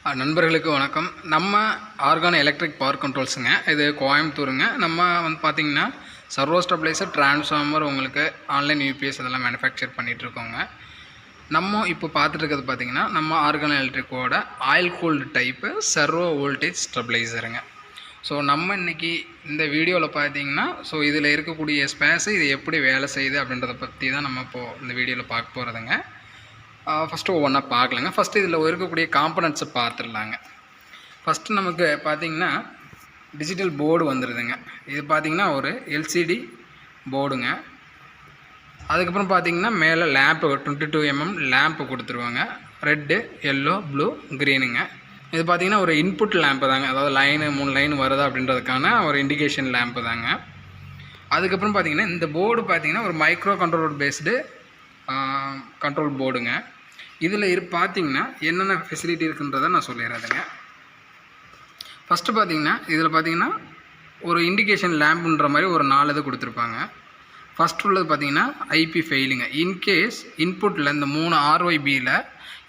நண்பர்களுக்கு வணக்கம். நம்ம ஆர்கான் எலக்ட்ரிக் பவர் கண்ட்ரோல்ஸுங்க. இது கோயம்புத்தூருங்க. நம்ம வந்து பார்த்திங்கன்னா சர்வோ ஸ்டெபிளைசர், டிரான்ஸ்ஃபார்மர், உங்களுக்கு ஆன்லைன் யூபிஎஸ் இதெல்லாம் மேனுஃபேக்சர் பண்ணிகிட்ருக்கோங்க. நம்ம இப்போ பார்த்துட்டு இருக்கிறது பார்த்திங்கன்னா நம்ம ஆர்கான் எலக்ட்ரிக்கோட oil cooled type servo voltage ஸ்டெபிளைசருங்க. ஸோ நம்ம இன்றைக்கி இந்த வீடியோவில் பார்த்திங்கன்னா இதில் இருக்கக்கூடிய ஸ்பேஸு இது எப்படி வேலை செய்யுது அப்படின்றத பற்றி தான் நம்ம இப்போது இந்த வீடியோவில் பார்க்க போகிறதுங்க. ஃபஸ்ட்டு ஒவ்வொன்றா பார்க்கலாங்க. ஃபஸ்ட்டு இதில் இருக்கக்கூடிய காம்பனன்ட்ஸை பார்த்துடலாங்க. ஃபஸ்ட்டு நமக்கு பார்த்திங்கன்னா டிஜிட்டல் போர்டு வந்துடுதுங்க. இது பார்த்திங்கன்னா ஒரு எல்சிடி போர்டுங்க. அதுக்கப்புறம் பார்த்திங்கன்னா மேலே லேம்ப்பு 22 mm லேம்ப்பு கொடுத்துருவாங்க. ரெட்டு, எல்லோ, ப்ளூ, க்ரீனுங்க. இது பார்த்திங்கன்னா ஒரு இன்புட் லேம்ப்பு தாங்க. அதாவது லைனு 3 லைன் வருதா அப்படின்றதுக்கான ஒரு இண்டிகேஷன் லேம்ப்பு தாங்க. அதுக்கப்புறம் பார்த்திங்கன்னா இந்த போர்டு பார்த்திங்கன்னா ஒரு மைக்ரோ கண்ட்ரோலர் பேஸ்டு கண்ட்ரோல் போர்டுங்க. இதில் பார்த்திங்கன்னா என்னென்ன ஃபெசிலிட்டி இருக்குன்றதை நான் சொல்லிடுறதுங்க. ஃபஸ்ட்டு பார்த்திங்கன்னா இதில் பார்த்திங்கன்னா ஒரு இண்டிகேஷன் லேம்புன்ற மாதிரி ஒரு 4 இது கொடுத்துருப்பாங்க. ஃபஸ்ட் உள்ளது பார்த்திங்கன்னா ஐபி ஃபெயிலுங்க. இன்கேஸ் இன்புட்டில் இந்த 3 RYBயில்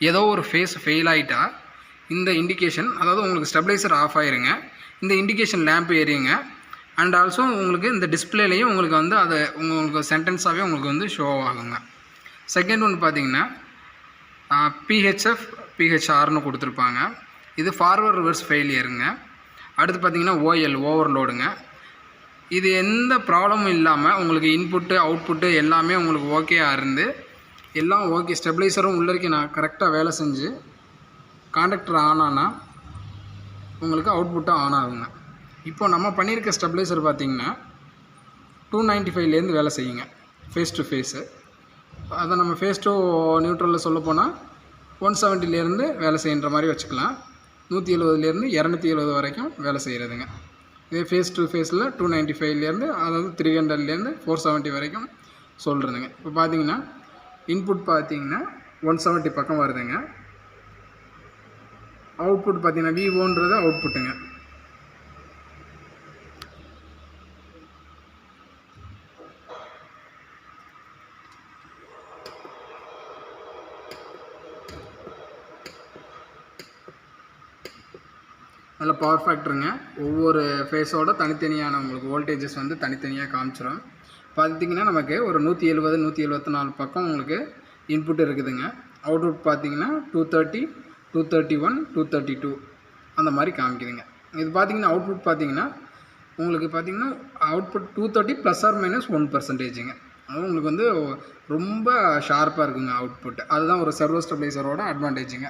ஏதோ ஒரு ஃபேஸ் ஃபெயில் ஆகிட்டா இந்த இண்டிகேஷன், அதாவது உங்களுக்கு ஸ்டெபிளைசர் ஆஃப் ஆயிருங்க, இந்த இண்டிகேஷன் லேம்ப் ஏறியுங்க. அண்ட் ஆல்சோ உங்களுக்கு இந்த டிஸ்பிளேலையும் உங்களுக்கு வந்து அது உங்களுக்கு சென்டென்ஸாகவே உங்களுக்கு வந்து ஷோ ஆகுங்க. செகண்ட் ஒன்று பார்த்திங்கன்னா PHF, PHRனு கொடுத்துருப்பாங்க. இது ஃபார்வர்ட் ரிவர்ஸ் ஃபெயிலியருங்க. அடுத்து பார்த்திங்கன்னா OL ஓவர்லோடுங்க. இது எந்த ப்ராப்ளமும் இல்லாமல் உங்களுக்கு இன்புட்டு அவுட்புட்டு எல்லாமே உங்களுக்கு ஓகேயாக இருந்து எல்லாம் ஓகே, ஸ்டெபிளைசரும் உள்ளே நான் கரெக்டாக வேலை செஞ்சு காண்டக்டர் ஆன் ஆனால் உங்களுக்கு அவுட்புட்டாக ஆன் ஆகுங்க. இப்போ நம்ம பண்ணியிருக்க ஸ்டெபிளைசர் பார்த்திங்கன்னா 295லேருந்து வேலை செய்யுங்க ஃபேஸ் டு ஃபேஸு. அதை நம்ம ஃபேஸ் டு நியூட்ரலில் சொல்ல போனால் 170லேருந்து வேலை செய்கின்ற மாதிரி வச்சுக்கலாம். 170லேருந்து 270 வரைக்கும் வேலை செய்கிறதுங்க. இதே ஃபேஸ் டு ஃபேஸில் 295லேருந்து அதாவது 300லேருந்து 470 வரைக்கும் சொல்கிறதுங்க. இப்போ பார்த்தீங்கன்னா இன்புட் பார்த்திங்கன்னா 170 பக்கம் வருதுங்க. அவுட்புட் பார்த்திங்கன்னா V1ன்றது அவுட்புட்டுங்க. நல்ல பவர் ஃபேக்டருங்க. ஒவ்வொரு ஃபேஸோட தனித்தனியான உங்களுக்கு வோல்டேஜஸ் வந்து தனித்தனியாக காமிச்சிடும். பார்த்திங்கன்னா நமக்கு ஒரு 170, 174 பக்கம் உங்களுக்கு இன்புட் இருக்குதுங்க. அவுட்புட் பார்த்திங்கன்னா 230, 231, 232 அந்த மாதிரி காமிக்குதுங்க. இது பார்த்திங்கன்னா அவுட்புட் பார்த்திங்கன்னா உங்களுக்கு பார்த்திங்கன்னா அவுட்புட் 230 ±1%ங்க. அதுவும் உங்களுக்கு வந்து ரொம்ப ஷார்ப்பாக இருக்குங்க அவுட்புட். அதுதான் ஒரு சர்வோ ஸ்டெபிளைசரோட அட்வான்டேஜுங்க.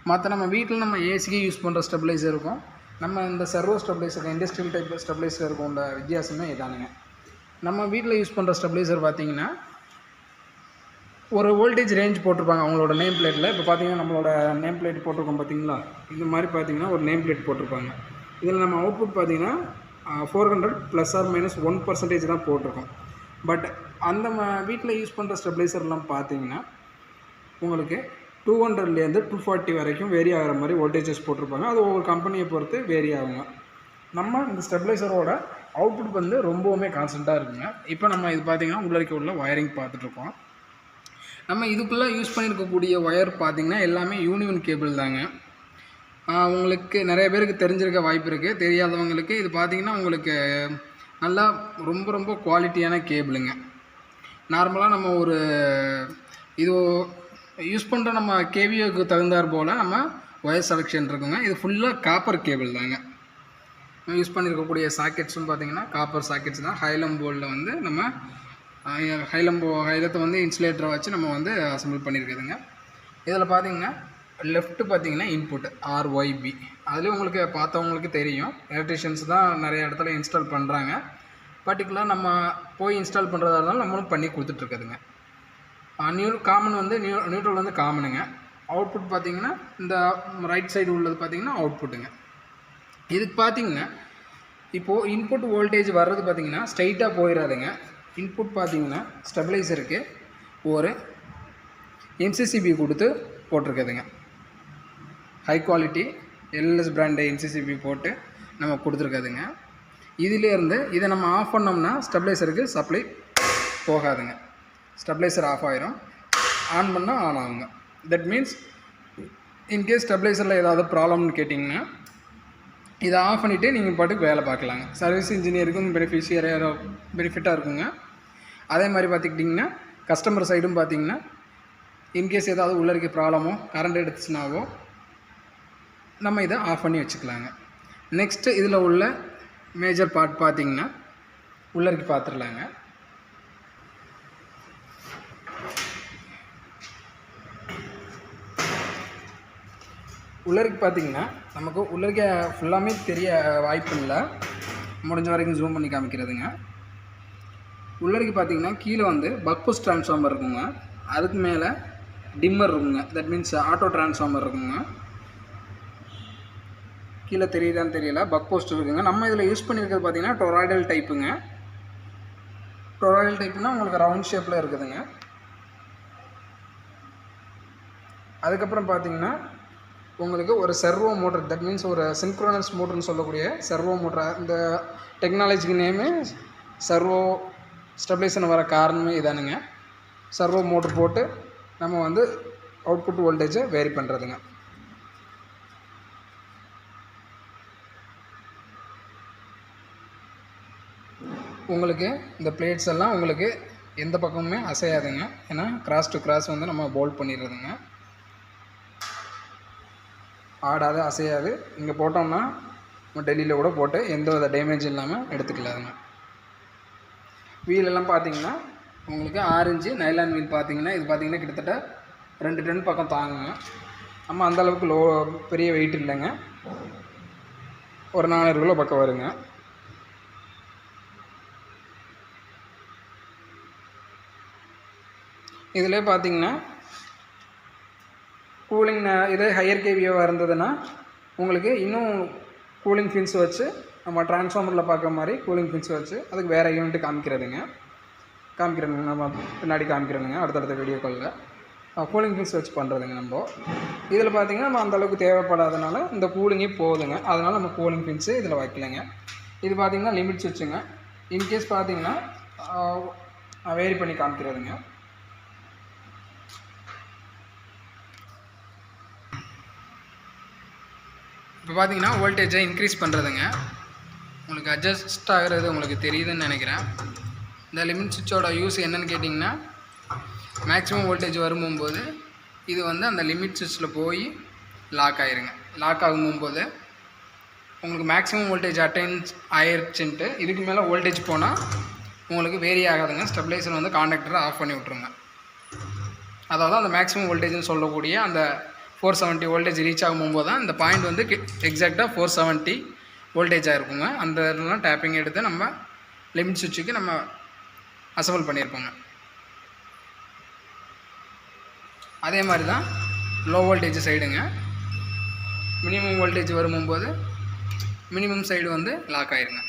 மற்ற நம்ம வீட்டில் நம்ம ஏசிக்கு யூஸ் பண்ணுற ஸ்டெபிளைசர் இருக்கும், நம்ம இந்த servo stabiliser industrial type stabiliser இருக்கும்ல வித்தியாசமே இதானுங்க. நம்ம வீட்டில் யூஸ் பண்ணுற ஸ்டெபிளைசர் பார்த்திங்கன்னா ஒரு வோல்டேஜ் ரேஞ்ச் போட்டிருப்பாங்க அவங்களோட நேம் பிளேட்டில். இப்போ பார்த்திங்கன்னா நம்மளோட நேம் பிளேட் போட்டிருக்கோம் பார்த்திங்களா, இந்த மாதிரி பார்த்திங்கன்னா ஒரு நேம் பிளேட் போட்டிருப்பாங்க. இதில் நம்ம அவுட்புட் பார்த்திங்கன்னா 400 ±1% தான் போட்டிருக்கோம். பட் அந்த வீட்டில் யூஸ் பண்ணுற ஸ்டெபிளைசர்லாம் பார்த்திங்கன்னா உங்களுக்கு 200லேருந்து 240 வரைக்கும் வேரி ஆகிற மாதிரி வோல்டேஜஸ் போட்டிருப்பாங்க. அது ஒவ்வொரு கம்பெனியை பொறுத்து வேரி ஆகுங்க. நம்ம இந்த ஸ்டெபிளைசரோட அவுட்புட் வந்து ரொம்பவுமே கான்ஸ்டண்ட்டாக இருக்குங்க. இப்போ நம்ம இது பார்த்திங்கன்னா உள்ளே உள்ள ஒயரிங் பார்த்துட்ருக்கோம். நம்ம இதுக்குள்ளே யூஸ் பண்ணியிருக்கக்கூடிய ஒயர் பார்த்திங்கன்னா எல்லாமே யூனிவன் கேபிள் தாங்க. உங்களுக்கு நிறைய பேருக்கு தெரிஞ்சிருக்க வாய்ப்பு இருக்குது. தெரியாதவங்களுக்கு இது பார்த்திங்கன்னா உங்களுக்கு நல்லா ரொம்ப குவாலிட்டியான கேபிளுங்க. நார்மலாக நம்ம ஒரு இது யூஸ் பண்ணுற நம்ம கேவியோக்கு தகுந்தார் போல் நம்ம ஒயர் செலெக்ஷன் இருக்குங்க. இது ஃபுல்லாக காப்பர் கேபிள் தாங்க. யூஸ் பண்ணியிருக்கக்கூடிய சாக்கெட்ஸும் பார்த்திங்கன்னா காப்பர் சாக்கெட்ஸ் தான். ஹைலம் போர்டில் வந்து நம்ம ஹைலத்தை வந்து இன்சுலேட்டரை வச்சு நம்ம வந்து அசம்பிள் பண்ணியிருக்குதுங்க. இதில் பார்த்திங்கன்னா லெஃப்ட்டு பார்த்திங்கன்னா இன்புட் RYB. அதுலேயும் உங்களுக்கு பார்த்தவங்களுக்கு தெரியும், எலக்ட்ரிஷியன்ஸ் தான் நிறைய இடத்துல இன்ஸ்டால் பண்ணுறாங்க. பர்டிகுலராக நம்ம போய் இன்ஸ்டால் பண்ணுறதா இருந்தாலும் நம்மளும் பண்ணி கொடுத்துட்ருக்குதுங்க. காமன் வந்து நியூட்ரல் வந்து காமனுங்க. அவுட்புட் பார்த்திங்கன்னா இந்த ரைட் சைடு உள்ளது பார்த்திங்கன்னா அவுட்புட்டுங்க. இதுக்கு பார்த்திங்கன்னா இப்போது இன்புட் வோல்டேஜ் வர்றது பார்த்திங்கன்னா ஸ்ட்ரைட்டாக போயிடாதுங்க. இன்புட் பார்த்திங்கன்னா ஸ்டெபிளைசருக்கு ஒரு MCCB கொடுத்து போட்டிருக்குதுங்க. High quality LS brand MCCB போட்டு நம்ம கொடுத்துருக்குதுங்க. இதிலேருந்து இதை நம்ம ஆஃப் பண்ணோம்னா ஸ்டெபிளைசருக்கு சப்ளை போகாதுங்க. ஸ்டெபிளைசர் ஆஃப் ஆயிரும். ஆன் பண்ணால் ஆன் ஆகுங்க. தட் மீன்ஸ் இன்கேஸ் ஸ்டெபிளைசரில் ஏதாவது ப்ராப்ளம்னு கேட்டிங்கன்னா இதை ஆஃப் பண்ணிவிட்டு நீங்கள் பாட்டுக்கு வேலை பார்க்கலாங்க. சர்வீஸ் இன்ஜினியருக்கும் பெனிஃபிட்டாக இருக்குங்க. அதே மாதிரி பார்த்துக்கிட்டிங்கன்னா கஸ்டமர் சைடும் பார்த்திங்கன்னா இன்கேஸ் ஏதாவது உள்ள இருக்க ப்ராப்ளமோ கரண்ட் எடுத்துச்சுனாவோ நம்ம இதை ஆஃப் பண்ணி வச்சுக்கலாங்க. நெக்ஸ்ட்டு இதில் உள்ள மேஜர் பார்ட் பார்த்திங்கன்னா உள்ளருக்கு பார்த்துடலாங்க. உள்ளருக்கு பார்த்திங்கன்னா நமக்கு உள்ளருக்க ஃபுல்லாமே தெரிய வாய்ப்பு இல்லை, முடிஞ்ச வரைக்கும் ஜூம் பண்ணி காமிக்கிறதுங்க. உள்ளருக்கு பார்த்திங்கன்னா கீழே வந்து பக் புஷ் ட்ரான்ஸ்ஃபார்மர் இருக்குங்க, அதுக்கு மேலே டிம்மர் இருக்குங்க, தட் மீன்ஸ் ஆட்டோ ட்ரான்ஸ்ஃபார்மர் இருக்குங்க. கீழே தெரியுதான்னு தெரியல, பக் போஸ்ட் இருக்குங்க. நம்ம இதில் யூஸ் பண்ணியிருக்கிறது பார்த்திங்கன்னா டொராய்டல் டைப்புங்க. டொராய்டல் டைப்புனால் உங்களுக்கு ரவுண்ட் ஷேப்பில் இருக்குதுங்க. அதுக்கப்புறம் பார்த்திங்கன்னா உங்களுக்கு ஒரு செர்வோ மோட்டர், தட் மீன்ஸ் ஒரு சின்க்ரோனஸ் மோட்டர்னு சொல்லக்கூடிய செர்வோ மோட்டர். இந்த டெக்னாலஜிக்கு நேமு சர்வோ ஸ்டெபிளைசர்னு வர காரணமே இதானுங்க. சர்வோ மோட்டர் போட்டு நம்ம வந்து அவுட்புட் வோல்டேஜை வேரி பண்ணுறதுங்க. உங்களுக்கு இந்த பிளேட்ஸ் எல்லாம் உங்களுக்கு எந்த பக்கமுமே அசையாதுங்க, ஏன்னா கிராஸ் டு கிராஸ் வந்து நம்ம போல்ட் பண்ணிடுறதுங்க. ஆடாது, அசையாது. இங்கே போட்டோம்னா நம்ம டெல்லியில் கூட போட்டு எந்த வித டேமேஜ் இல்லாமல் எடுத்துக்கலாதுங்க. வீலெல்லாம் பார்த்திங்கன்னா உங்களுக்கு 6 இன்ச்சு நைலான் வீல் பார்த்திங்கன்னா இது பார்த்திங்கன்னா கிட்டத்தட்ட 2 டன் பக்கம் தாங்குங்க. நம்ம அந்தளவுக்கு பெரிய வெயிட் இல்லைங்க, ஒரு 400 கிலோ பக்கம் வருங்க. இதில் பார்த்திங்கன்னா கூலிங் இதே ஹையர் கேவியோவாக இருந்ததுன்னா உங்களுக்கு இன்னும் கூலிங் ஃபின்ஸ் வச்சு நம்ம டிரான்ஸ்ஃபார்மரில் பார்க்குற மாதிரி கூலிங் ஃபின்ஸ் வச்சு அதுக்கு வேறு யூனிட்டு காமிக்கிறதுங்க. நம்ம பின்னாடி காமிக்கிறதுங்க அடுத்தடுத்த வீடியோ காலில் கூலிங் ஃபின்ஸ் வச்சு பண்ணுறதுங்க. நம்ம இதில் பார்த்திங்கன்னா நம்ம அந்தளவுக்கு தேவைப்படாதனால இந்த கூலிங்கே போகுதுங்க, அதனால் நம்ம கூலிங் ஃபின்ஸு இதில் வைக்கலைங்க. இது பார்த்திங்கன்னா லிமிட்ஸ் வச்சுங்க. இன்கேஸ் பார்த்திங்கன்னா வேரி பண்ணி காமிக்கிறதுங்க. இப்போ பார்த்தீங்கன்னா வோல்டேஜை இன்க்ரீஸ் பண்ணுறதுங்க. உங்களுக்கு அட்ஜஸ்ட் ஆகிறது உங்களுக்கு தெரியுதுன்னு நினைக்கிறேன். இந்த லிமிட் சுவிட்சோட யூஸ் என்னென்னு கேட்டிங்கன்னா மேக்ஸிமம் வோல்டேஜ் வரும்போது இது வந்து அந்த லிமிட் சுவிட்சில் போய் லாக் ஆகிருங்க. லாக் ஆகும்போது உங்களுக்கு மேக்ஸிமம் வோல்டேஜ் அட்டைன்ஸ் ஆயிடுச்சுன்ட்டு இதுக்கு மேலே வோல்டேஜ் போனால் உங்களுக்கு வேரி ஆகாதுங்க. ஸ்டெபிளைசர் வந்து கான்டாக்டரை ஆஃப் பண்ணி விட்ருங்க. அதாவது அந்த மேக்ஸிமம் வோல்டேஜ்னு சொல்லக்கூடிய அந்த 470 வோல்டேஜ் ரீச் ஆகும்போது தான் இந்த பாயிண்ட் வந்து எக்ஸாக்டாக 470 வோல்டேஜாக இருக்குங்க. அந்த இதெல்லாம் டேப்பிங் எடுத்து நம்ம லிமிட் சுவிட்சுக்கு நம்ம அசம்பிள் பண்ணியிருப்போங்க. அதே மாதிரி தான் லோ வோல்டேஜ் சைடுங்க. மினிமம் வோல்டேஜ் வரும்போது மினிமம் சைடு வந்து லாக் ஆயிருங்க.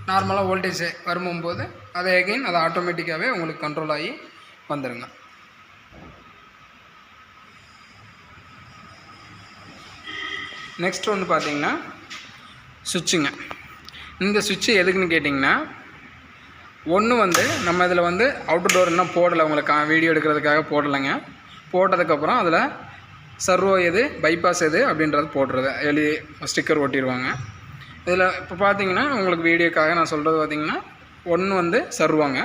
நார்மலாக வோல்டேஜ் வரும்போது அதை எகைன் அது ஆட்டோமேட்டிக்காகவே உங்களுக்கு கண்ட்ரோல் ஆகி வந்துடுங்க. நெக்ஸ்ட் ஒன்று பார்த்தீங்கன்னா சுவிட்சுங்க. இந்த சுவிட்சு எதுக்குன்னு கேட்டிங்கன்னா ஒன்று வந்து நம்ம இதில் வந்து அவுட்டோர் இன்னும் போடலை, உங்களுக்கு வீடியோ எடுக்கிறதுக்காக போடலைங்க. போட்டதுக்கப்புறம் அதில் சர்வோ எது பைபாஸ் எது அப்படின்றது போடுறது எழுதி ஸ்டிக்கர் ஒட்டிடுவாங்க. இதில் இப்போ பார்த்தீங்கன்னா உங்களுக்கு வீடியோக்காக நான் சொல்கிறது பார்த்திங்கன்னா ஒன்று வந்து சர்வோங்க.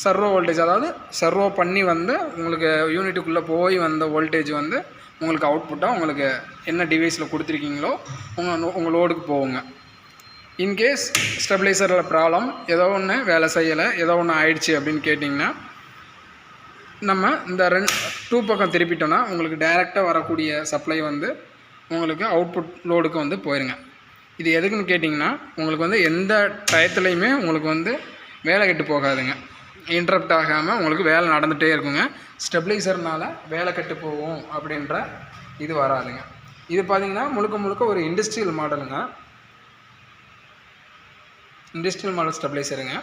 சர்வோ வோல்டேஜ், அதாவது சர்வோ பண்ணி வந்து உங்களுக்கு யூனிட்டுக்குள்ளே போய் வந்த வோல்டேஜ் வந்து உங்களுக்கு அவுட்புட்டாக உங்களுக்கு என்ன டிவைஸில் கொடுத்துருக்கீங்களோ உங்கள் லோடுக்கு போகுங்க. இன்கேஸ் ஸ்டெபிளைசரில் ப்ராப்ளம் ஏதோ ஒன்று வேலை செய்யலை, ஏதோ ஒன்று ஆயிடுச்சு அப்படின்னு கேட்டிங்கன்னா நம்ம இந்த 2 பக்கம் திருப்பிட்டோன்னா உங்களுக்கு டைரெக்டாக வரக்கூடிய சப்ளை வந்து உங்களுக்கு அவுட்புட் லோடுக்கு வந்து போயிருங்க. இது எதுக்குன்னு கேட்டிங்கன்னா உங்களுக்கு வந்து எந்த டயத்துலையுமே உங்களுக்கு வந்து வேலை கெட்டு போகாதுங்க. இன்டரப்ட் ஆகாமல் உங்களுக்கு வேலை நடந்துகிட்டே இருக்குங்க. ஸ்டெபிளைசர்னால் வேலை கெட்டு போகும் அப்படின்ற இது வராதுங்க. இது பார்த்திங்கன்னா முழுக்க ஒரு இண்டஸ்ட்ரியல் மாடலுங்க. இண்டஸ்ட்ரியல் மாடல் ஸ்டெபிளைசருங்க.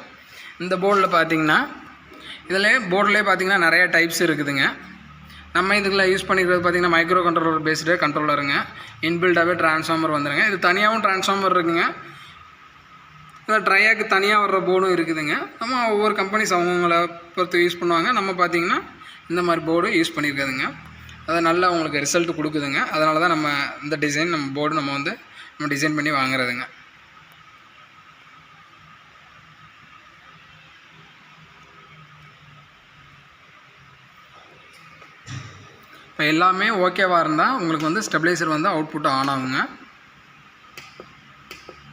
இந்த போர்டில் பார்த்திங்கன்னா போர்டிலே பார்த்திங்கன்னா நிறைய டைப்ஸ் இருக்குதுங்க. நம்ம இதுக்குள்ள யூஸ் பண்ணிக்கிறது பார்த்திங்கன்னா மைக்ரோ கண்ட்ரோலர் பேஸ்டு கண்ட்ரோலருங்க. இன்பில்டாகவே ட்ரான்ஸ்ஃபார்மர் வந்துடுங்க. இது தனியாகவும் ட்ரான்ஸ்ஃபார்மர் இருக்குங்க. ட்ரையாக்கு தனியாக வர்ற போர்டும் இருக்குதுங்க. நம்ம ஒவ்வொரு கம்பெனிஸ் அவங்கள பொறுத்து யூஸ் பண்ணுவாங்க. நம்ம பார்த்திங்கன்னா இந்த மாதிரி போர்டு யூஸ் பண்ணியிருக்காதுங்க. அது நல்லா உங்களுக்கு ரிசல்ட் கொடுக்குதுங்க. அதனால தான் நம்ம இந்த டிசைன் நம்ம போர்டு நம்ம டிசைன் பண்ணி வாங்குறதுங்க. இப்போ எல்லாமே ஓகேவாக இருந்தால் உங்களுக்கு வந்து ஸ்டெபிளைசர் வந்து அவுட்புட் ஆன் ஆகுங்க.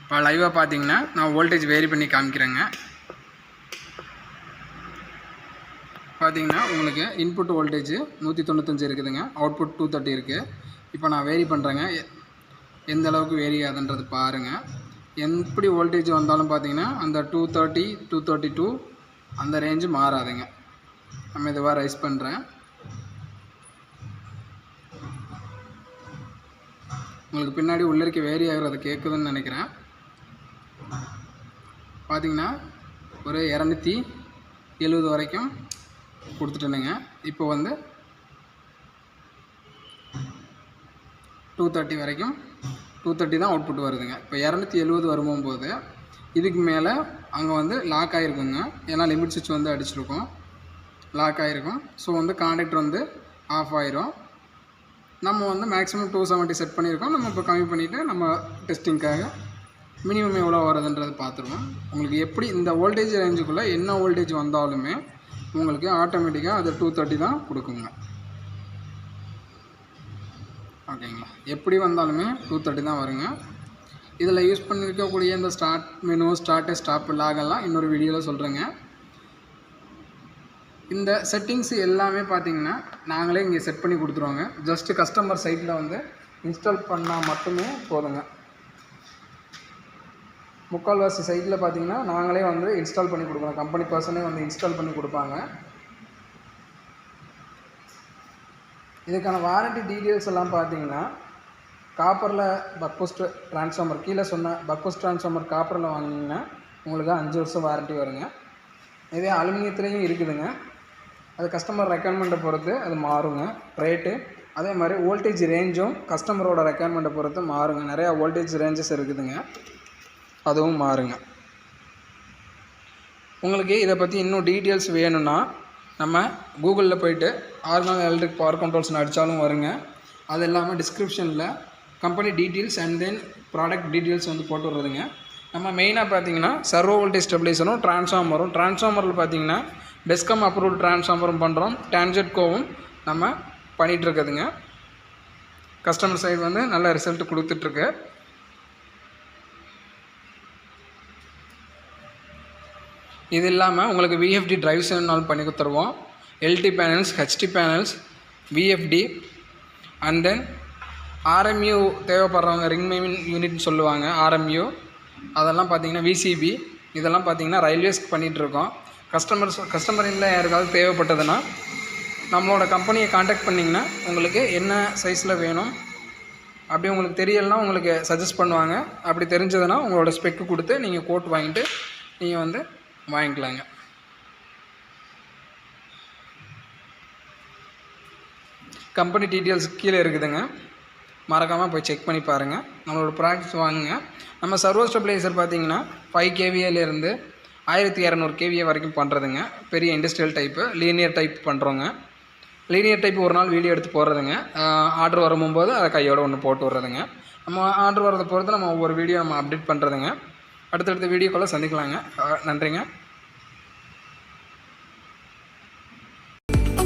இப்போ லைவாக பார்த்தீங்கன்னா நான் வோல்டேஜ் வேரி பண்ணி காமிக்கிறேங்க. பார்த்தீங்கன்னா உங்களுக்கு இன்புட் வோல்டேஜ் 195 இருக்குதுங்க, அவுட்புட் 230 இருக்குது. இப்போ நான் வேரி பண்ணுறேங்க, எந்த அளவுக்கு வேரி ஆகுதுன்றது பாருங்கள். எப்படி வோல்டேஜ் வந்தாலும் பார்த்தீங்கன்னா அந்த 230 232 அந்த ரேஞ்சு மாறாதுங்க. நம்ம இதுவாக ரைஸ் பண்ணுறேன். உங்களுக்கு பின்னாடி உள்ள இருக்க வேரி ஆகிறது கேட்குதுன்னு நினைக்கிறேன். பார்த்தீங்கன்னா ஒரு 270 வரைக்கும் கொடுத்துட்டேனுங்க. இப்போ வந்து 230 வரைக்கும் 230 தான் அவுட்புட் வருதுங்க. இப்போ 270 வரும்போது இதுக்கு மேலே அங்கே வந்து லாக் ஆகிருக்குங்க. ஏன்னா லிமிட் சுவிட்ச் வந்து அடிச்சிருக்கோம், லாக் ஆகிருக்கும். ஸோ வந்து கான்டாக்டர் வந்து ஆஃப் ஆயிரும். நம்ம வந்து மேக்ஸிமம் 270 செட் பண்ணியிருக்கோம். நம்ம இப்போ கம்மி பண்ணிவிட்டு நம்ம டெஸ்டிங்க்காக மினிமம் எவ்வளோ வருதுன்றது பார்த்துருவோம். உங்களுக்கு எப்படி இந்த வோல்டேஜ் ரேஞ்சுக்குள்ளே என்ன வோல்டேஜ் வந்தாலுமே உங்களுக்கு ஆட்டோமேட்டிக்காக அது 230 தான் கொடுக்குங்க. ஓகேங்களா? எப்படி வந்தாலுமே 230 தான் வருங்க. இதில் யூஸ் பண்ணியிருக்கக்கூடிய இந்த ஸ்டார்ட் மெனு, ஸ்டாப் லாகெல்லாம் இன்னொரு வீடியோவில் சொல்கிறேங்க. இந்த செட்டிங்ஸ் எல்லாமே பார்த்திங்கன்னா நாங்களே இங்கே செட் பண்ணி கொடுத்துருவோங்க. ஜஸ்ட்டு கஸ்டமர் சைட்டில் வந்து இன்ஸ்டால் பண்ணால் மட்டுமே போதுங்க. முக்கால்வாசி சைட்டில் பார்த்திங்கன்னா நாங்களே வந்து இன்ஸ்டால் பண்ணி கொடுக்குறோம். கம்பெனி பர்சனே வந்து இன்ஸ்டால் பண்ணி கொடுப்பாங்க. இதுக்கான வாரண்ட்டி டீட்டெயில்ஸ் எல்லாம் பார்த்திங்கன்னா காப்பரில் பக்பூஸ்ட் ட்ரான்ஸ்ஃபார்மர் கீழே சொன்ன பக்பூஸ்ட் ட்ரான்ஸ்ஃபார்மர் காப்பரில் வாங்கினீங்கன்னா உங்களுக்கு 5 வருஷம் வாரண்ட்டி வருங்க. இதே அலுமினியத்துலேயும் இருக்குதுங்க. அது கஸ்டமர் ரெக்குயர்மெண்ட்டை பொறுத்து அது மாறுங்க ரேட்டு. அதே மாதிரி வோல்டேஜ் ரேஞ்சும் கஸ்டமரோட ரெக்குயர்மெண்ட்டை பொறுத்து மாறுங்க. நிறையா வோல்டேஜ் ரேஞ்சஸ் இருக்குதுங்க, அதுவும் மாறுங்க. உங்களுக்கு இதை பற்றி இன்னும் டீட்டெயில்ஸ் வேணும்னா நம்ம கூகுளில் போய்ட்டு ஆர்கான் எலக்ட்ரிக் பவர் கண்ட்ரோல்ஸ்னு அடித்தாலும் வருங்க. அது இல்லாமல் டிஸ்கிரிப்ஷனில் company details and then product details வந்து போட்டு விட்றதுங்க. நம்ம மெயினாக பார்த்தீங்கன்னா சர்வோ வோல்டேஜ் ஸ்டெபிளைசரும் ட்ரான்ஸ்ஃபார்மரும் பார்த்தீங்கன்னா பெஸ்காம் அப்ரூவ்டு ட்ரான்ஸ்ஃபார்மரும் பண்ணுறோம், டான்ஜெட்கோவும் நம்ம பண்ணிகிட்ருக்குதுங்க. கஸ்டமர் சைடு வந்து நல்ல ரிசல்ட் கொடுத்துட்ருக்கு. இது இல்லாமல் உங்களுக்கு விஎஃப்டி ட்ரைவ்ஸ் வேணுனாலும் பண்ணி கொடுத்துருவோம். LT panels, HT panels, VFD and then RMU தேவைப்படுறவங்க ரிங் மெயின் யூனிட்னு சொல்லுவாங்க, ஆர்எம்யூ அதெல்லாம் பார்த்திங்கன்னா விசிபி இதெல்லாம் பார்த்திங்கன்னா ரயில்வேஸ்க்கு பண்ணிகிட்ருக்கோம். கஸ்டமர் இல்லை யாருக்காவது தேவைப்பட்டதுன்னா நம்மளோட கம்பெனியை காண்டாக்ட் பண்ணிங்கன்னா உங்களுக்கு என்ன சைஸில் வேணும் அப்படி உங்களுக்கு தெரியலைன்னா உங்களுக்கு சஜஸ்ட் பண்ணுவாங்க. அப்படி தெரிஞ்சதுன்னா உங்களோட ஸ்பெக்கு கொடுத்து நீங்கள் கோட் வாங்கிட்டு நீங்கள் வந்து வாங்கிக்கலாங்க. கம்பெனி டீட்டெயில்ஸ் கீழே இருக்குதுங்க, மறக்காமல் போய் செக் பண்ணி பாருங்கள். நம்மளோட ப்ராடக்ட்ஸ் வாங்குங்க. நம்ம சர்வோ ஸ்டெபிளைசர் பார்த்திங்கன்னா 5 kVA - 1200 kVA வரைக்கும் பண்ணுறதுங்க. பெரிய இண்டஸ்ட்ரியல் டைப்பு, லீனியர் டைப் பண்ணுறோங்க. லீனியர் டைப் ஒரு நாள் வீடியோ எடுத்து போடுறதுங்க. ஆர்டர் வரும்போது அதை கையோடு ஒன்று போட்டு விட்றதுங்க. நம்ம ஆர்டர் வரதை பொறுத்து நம்ம ஒவ்வொரு வீடியோ நம்ம அப்டேட் பண்ணுறதுங்க. அடுத்தடுத்த வீடியோக்குள்ளே சந்திக்கலாங்க. நன்றிங்க.